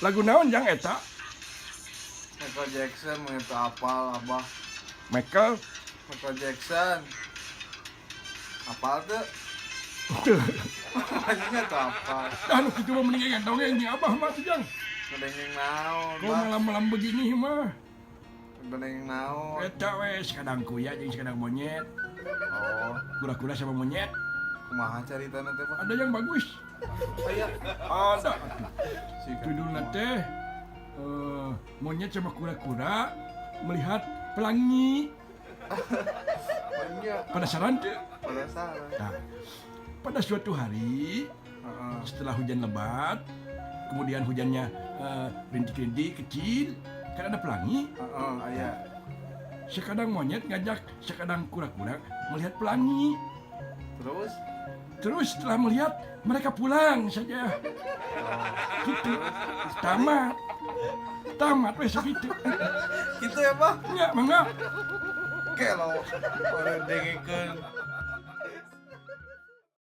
Lagu naon jang eta? Michael Jackson mengerti apal abah. Michael. Michael Jackson. Apal tuh? Anjingnya tuh apal. Dah nu kitu mah mending yang dongeng jeung abah mah tuh jang. Ngedengeng naon, Kau bah. malam-malam begini mah. Ngedengeng naon. Eta we sekadang kuya jeung sekadang monyet. Oh, Kura-kura sama monyet. kumaha caritana teh, Pak? Ada yang bagus. Aya. Ada. Si Judulnya teh monyet sama kura-kura melihat pelangi. Banyak. Penasaran tuh? Penasaran. Nah, pada suatu hari Heeh. setelah hujan lebat, kemudian hujannya rintik-rintik kecil, kan ada pelangi. Heeh, aya. Sekadang monyet ngajak sekadang kura-kura melihat pelangi. Terus Terus setelah melihat mereka pulang saja. Gitu. Tamat wes segitu. gitu ya, Pak? Enggak, enggak. Kelo. Orang dengekeun